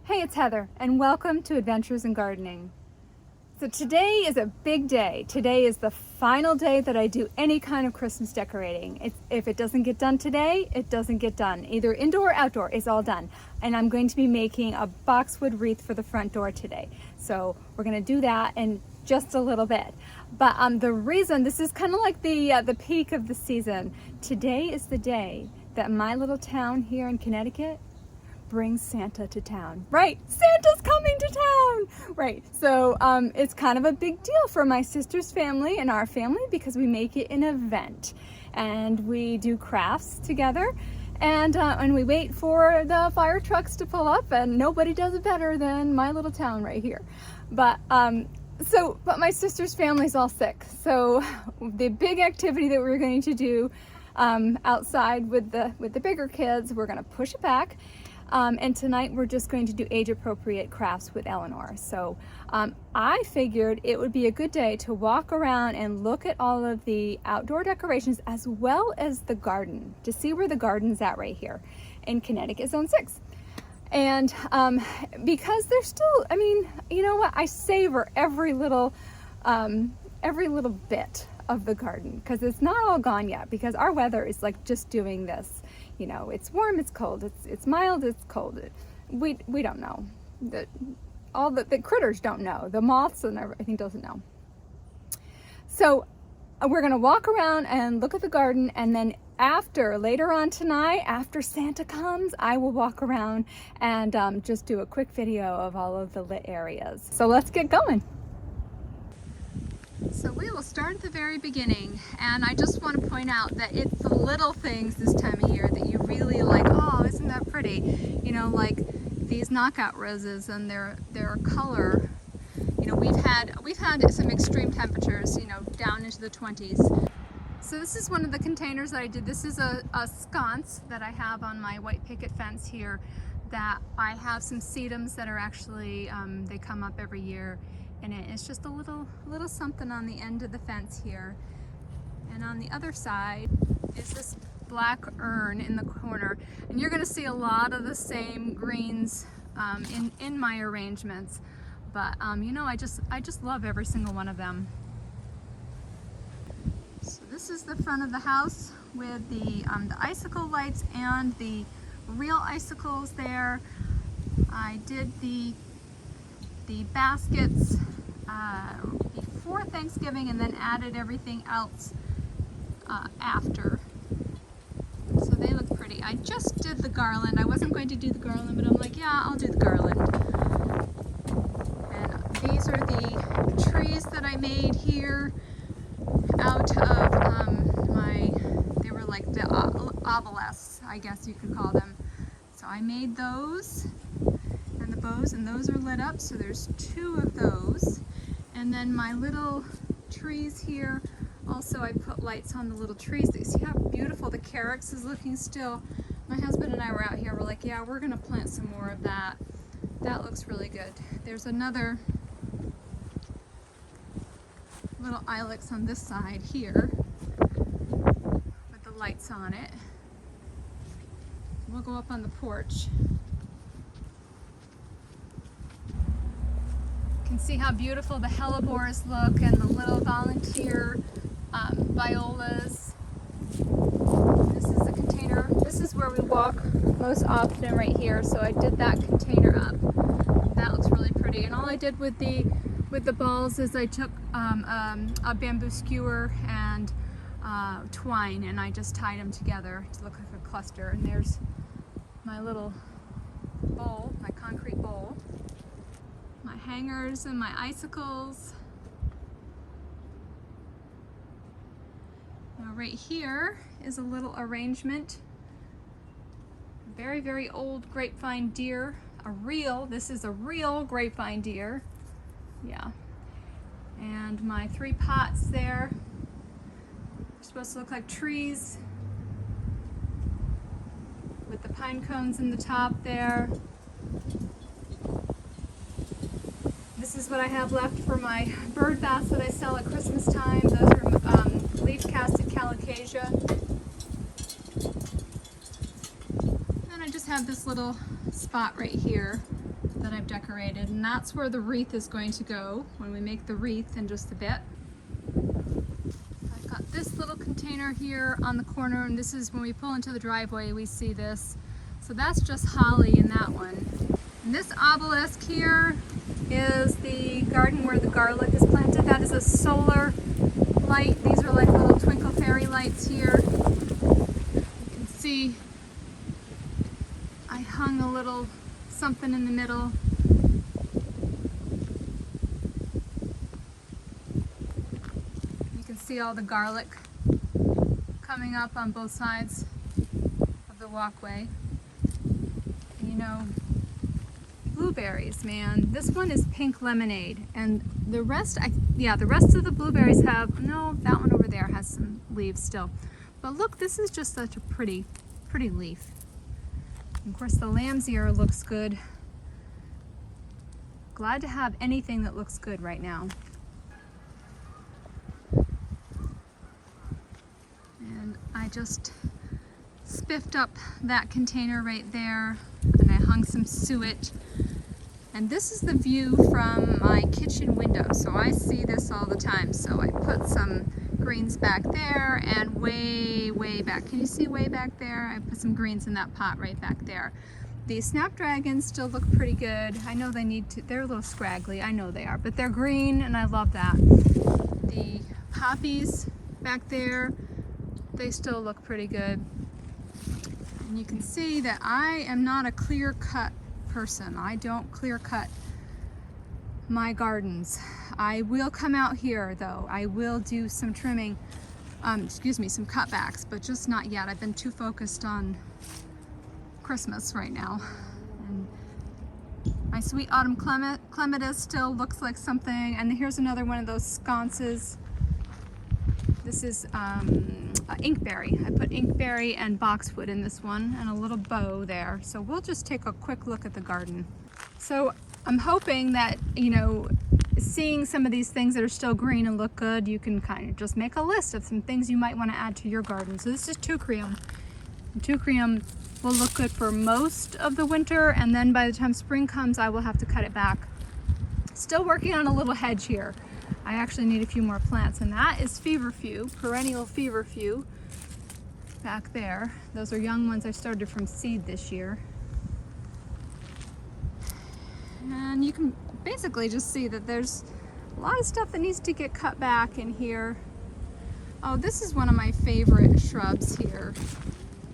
Hey, it's Heather, and welcome to Adventures in Gardening. So today is a big day. Today is the final day that I do any kind of Christmas decorating. If it doesn't get done today, it doesn't get done. Either indoor or outdoor, it's all done. And I'm going to be making a boxwood wreath for the front door today. So we're going to do that in just a little bit. But the reason, this is kind of like the peak of the season. Today is the day that my little town here in Connecticut brings Santa to town. Right, Santa's coming to town. Right, so it's kind of a big deal for my sister's family and our family because we make it an event and we do crafts together and we wait for the fire trucks to pull up, and nobody does it better than my little town right here. But my sister's family's all sick, so the big activity that we're going to do outside with the bigger kids, we're going to push it back. And tonight we're just going to do age-appropriate crafts with Eleanor. So I figured it would be a good day to walk around and look at all of the outdoor decorations as well as the garden, to see where the garden's at right here in Connecticut Zone 6. And because there's still, I mean, you know what, I savor every little bit of the garden because it's not all gone yet, because our weather is like just doing this. You know, it's warm, it's cold, it's mild, it's cold. We don't know. The critters don't know. The moths and everything doesn't know. So we're gonna walk around and look at the garden, and then later on tonight, after Santa comes, I will walk around and just do a quick video of all of the lit areas. So let's get going. So we will start at the very beginning, and I just want to point out that it's the little things this time of year that you really like. Oh, isn't that pretty? You know, like these knockout roses and their color. You know, we've had some extreme temperatures, you know, down into the 20s. So this is one of the containers that I did. This is a sconce that I have on my white picket fence here, that I have some sedums that are actually, they come up every year. And it's just a little something on the end of the fence here. And on the other side is this black urn in the corner. And you're gonna see a lot of the same greens in my arrangements. But you know, I just love every single one of them. So this is the front of the house with the icicle lights and the real icicles there. I did the baskets before Thanksgiving and then added everything else after. So they look pretty. I just did the garland. I wasn't going to do the garland, but I'm like, yeah, I'll do the garland. And these are the trees that I made here out of they were like the obelisks, I guess you could call them. So I made those. And the bows, and those are lit up, so there's 2 of those. And then my little trees here, also I put lights on the little trees. See how beautiful the carex is looking still? My husband and I were out here, we're like, yeah, we're gonna plant some more of that. That looks really good. There's another little ilex on this side here with the lights on it. We'll go up on the porch. You can see how beautiful the hellebores look and the little volunteer violas. This is the container. This is where we walk most often right here, so I did that container up. That looks really pretty. And all I did with the balls is I took a bamboo skewer and twine, and I just tied them together to look like a cluster. And there's my little bowl, my concrete bowl. My hangers and my icicles. Now right here is a little arrangement. Very, very old grapevine deer. This is a real grapevine deer. Yeah. And my 3 pots there. They're supposed to look like trees with the pine cones in the top there. This is what I have left for my bird baths that I sell at Christmas time. Those are leaf casted calocasia. And I just have this little spot right here I've decorated, and that's where the wreath is going to go when we make the wreath in just a bit. I've got this little container here on the corner, and this is when we pull into the driveway, we see this. So that's just holly in that one. And this obelisk here is the garden where the garlic is planted. That is a solar light. These are like little twinkle fairy lights here. You can see I hung a little something in the middle. You can see all the garlic coming up on both sides of the walkway. You know, blueberries, man. This one is pink lemonade, and the rest, the rest of the blueberries have, no, that one over there has some leaves still. But look, this is just such a pretty leaf. And of course, the lamb's ear looks good. Glad to have anything that looks good right now. And I just spiffed up that container right there, and I hung some suet. And this is the view from my kitchen window, so I see this all the time. So I put some greens back there, and way back. Can you see way back there? I put some greens in that pot right back there. The snapdragons still look pretty good. I know they need to, they're a little scraggly, I know they are, but they're green and I love that. The poppies back there, they still look pretty good. And you can see that I am not a clear cut person. I don't clear cut my gardens. I will come out here though. I will do some trimming, some cutbacks, but just not yet. I've been too focused on Christmas right now. And my sweet autumn clematis still looks like something. And here's another one of those sconces. This is inkberry. I put inkberry and boxwood in this one, and a little bow there. So we'll just take a quick look at the garden. So I'm hoping that, you know, seeing some of these things that are still green and look good, you can kind of just make a list of some things you might want to add to your garden. So this is teucrium. Teucrium will look good for most of the winter, and then by the time spring comes, I will have to cut it back. Still working on a little hedge here. I actually need a few more plants, and that is feverfew, perennial feverfew back there. Those are young ones I started from seed this year. And you can basically just see that there's a lot of stuff that needs to get cut back in here. Oh, this is one of my favorite shrubs here.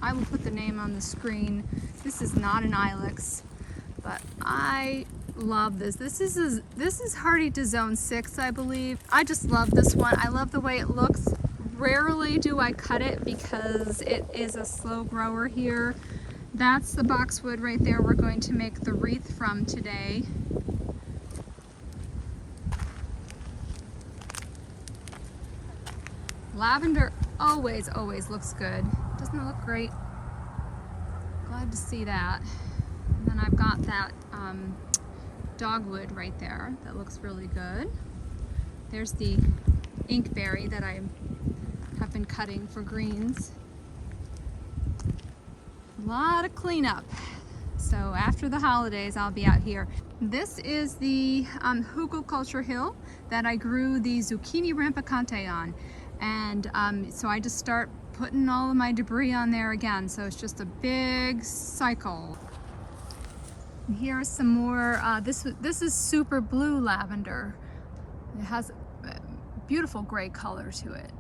I will put the name on the screen. This is not an ilex, but I love this. This is hardy to zone 6, I believe. I just love this one. I love the way it looks. Rarely do I cut it because it is a slow grower here. That's the boxwood right there we're going to make the wreath from today. Lavender always looks good. Doesn't it look great? Glad to see that. And then I've got that dogwood right there that looks really good. There's the inkberry that I have been cutting for greens. A lot of cleanup. So after the holidays, I'll be out here. This is the hugelkultur hill that I grew the zucchini rampicante on. And so I just start putting all of my debris on there again. So it's just a big cycle. And here's some more, this is super blue lavender. It has a beautiful gray color to it.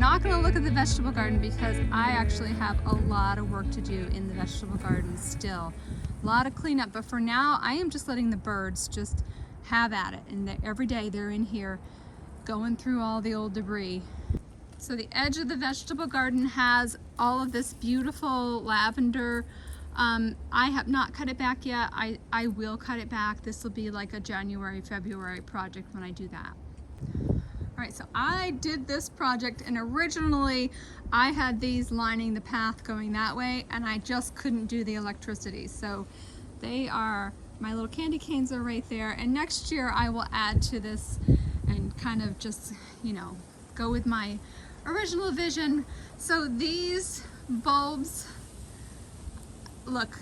not going to look at the vegetable garden because I actually have a lot of work to do in the vegetable garden still. A lot of cleanup, but for now I am just letting the birds just have at it, and every day they're in here going through all the old debris. So the edge of the vegetable garden has all of this beautiful lavender. I have not cut it back yet. I will cut it back. This will be like a January, February project when I do that. All right, so I did this project, and originally I had these lining the path going that way, and I just couldn't do the electricity. So they are, my little candy canes are right there, and next year I will add to this and kind of just, you know, go with my original vision. So these bulbs, look,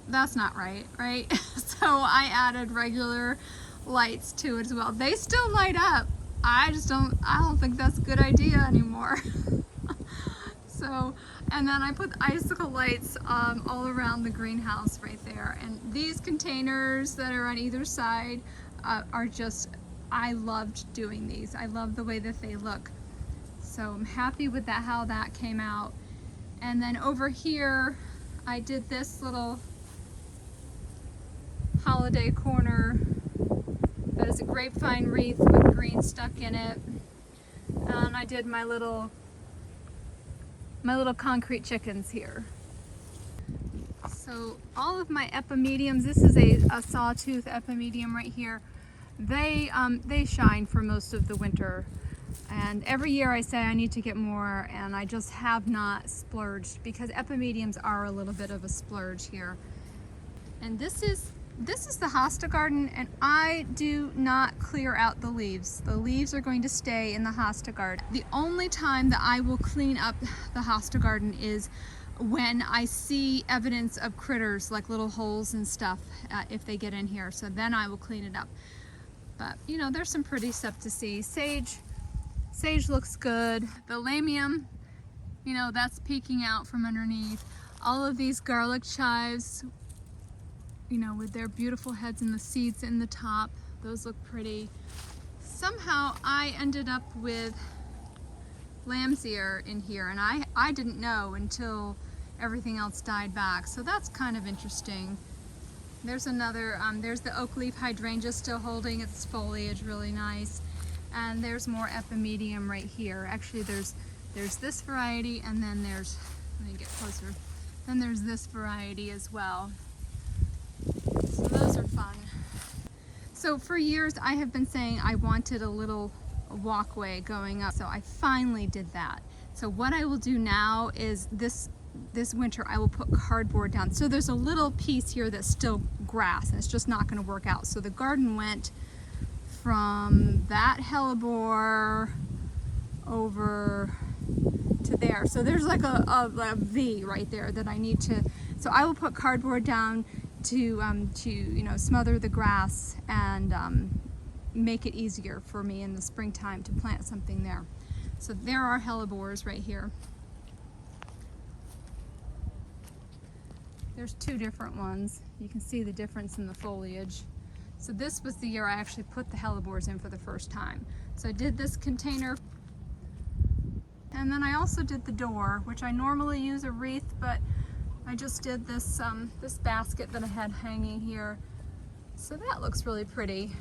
that's not right? So I added regular lights to it as well. They still light up. I don't think that's a good idea anymore. So, and then I put icicle lights all around the greenhouse right there. And these containers that are on either side are just, I loved doing these. I love the way that they look. So I'm happy with that, how that came out. And then over here, I did this little holiday corner that is a grapevine wreath with green stuck in it. And I did my little concrete chickens here. So all of my epimediums, this is a sawtooth epimedium right here. They shine for most of the winter. And every year I say I need to get more, and I just have not splurged because epimediums are a little bit of a splurge here. And this is the hosta garden, and I do not clear out the leaves. The leaves are going to stay in the hosta garden. The only time that I will clean up the hosta garden is when I see evidence of critters, like little holes and stuff, if they get in here. So then I will clean it up. But you know, there's some pretty stuff to see. Sage looks good. The lamium, you know, that's peeking out from underneath. All of these garlic chives, you know, with their beautiful heads and the seeds in the top, those look pretty. Somehow I ended up with lamb's ear in here, and I didn't know until everything else died back. So that's kind of interesting. There's another, there's the oak leaf hydrangea still holding its foliage really nice. And there's more epimedium right here. Actually, there's this variety, and then there's, let me get closer, then there's this variety as well. So those are fun. So for years I have been saying I wanted a little walkway going up, so I finally did that. So what I will do now is this winter I will put cardboard down. So there's a little piece here that's still grass, and it's just not going to work out. So the garden went from that hellebore over to there. So there's like a V right there that I need to, so I will put cardboard down to you know, smother the grass and make it easier for me in the springtime to plant something there. So there are hellebores right here. There's two different ones. You can see the difference in the foliage. So this was the year I actually put the hellebores in for the first time. So I did this container, and then I also did the door, which I normally use a wreath, but I just did this this basket that I had hanging here. So that looks really pretty.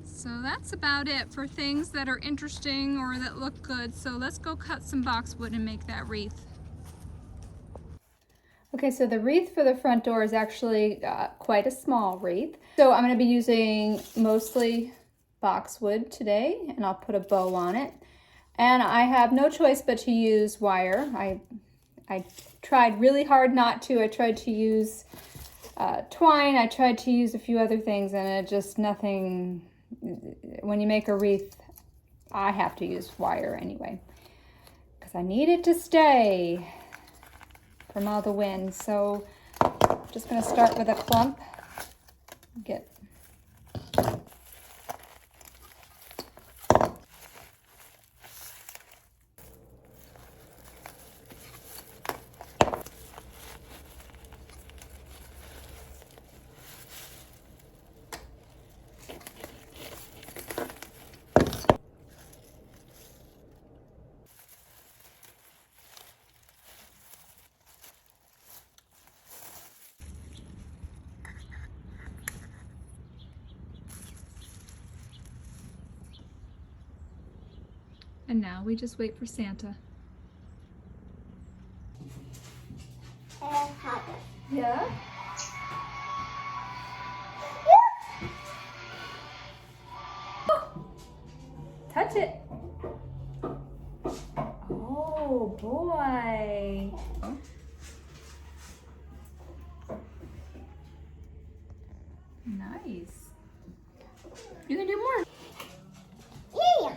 So that's about it for things that are interesting or that look good. So let's go cut some boxwood and make that wreath. Okay, so the wreath for the front door is actually quite a small wreath. So I'm going to be using mostly boxwood today, and I'll put a bow on it. And I have no choice but to use wire. I tried really hard not to. I tried to use twine. I tried to use a few other things, and it just nothing. When you make a wreath, I have to use wire anyway, because I need it to stay from all the wind. So I'm just going to start with a clump. Get And now we just wait for Santa. Yeah? Touch it. Oh boy. Nice. You can do more. Yeah.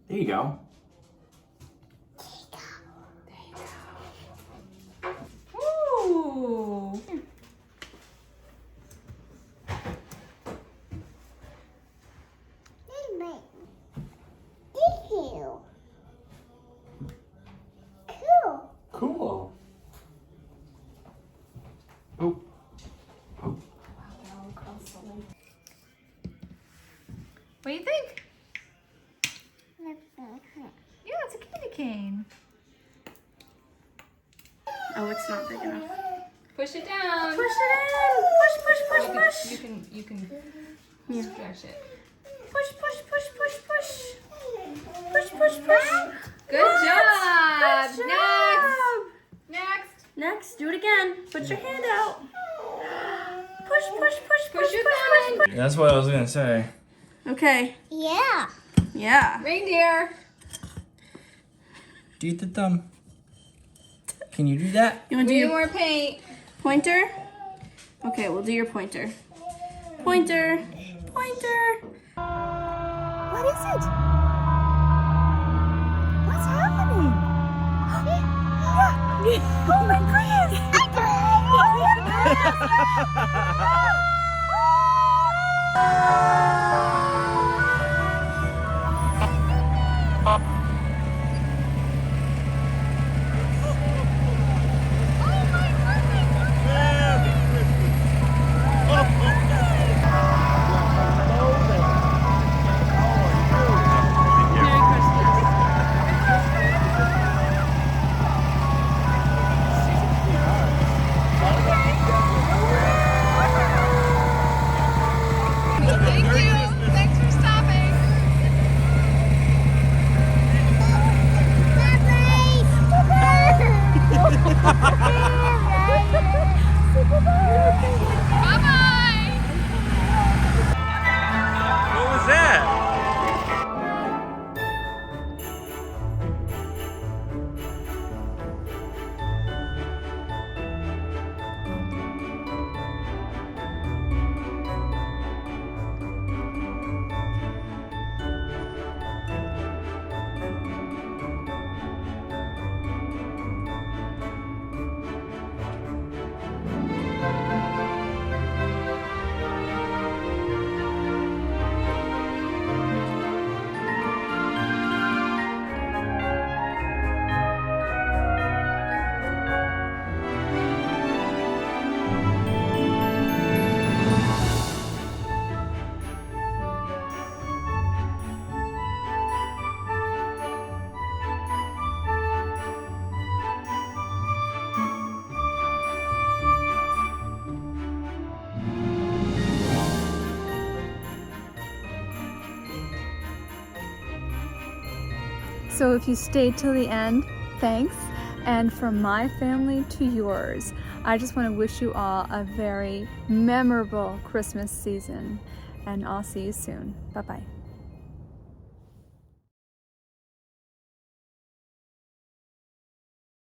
There you go. Ooh. Thank you. Cool. Cool. Oh. Oh. What do you think? Yeah, it's a candy cane. Oh, it's not big enough. Push it down. Push it in. Push, push, push, push. You can Yeah. stretch it. Push, push, push, push, push. Push, push, push. Good job. Good job. Next. Next, do it again. Put your hand out. Push, push, push, push, your push, thumb push, push. That's what I was gonna say. Okay. Yeah. Yeah. Reindeer. Do the thumb. Can you do that? You want to do Do your more paint. pointer? Okay, we'll do your pointer. Pointer. Pointer. What is it? What's happening? Yeah. Oh my goodness! Merry Christmas. Thank you. Thanks for stopping. Bye-bye. What was that? So if you stayed till the end, thanks. And from my family to yours, I just want to wish you all a very memorable Christmas season. And I'll see you soon. Bye-bye.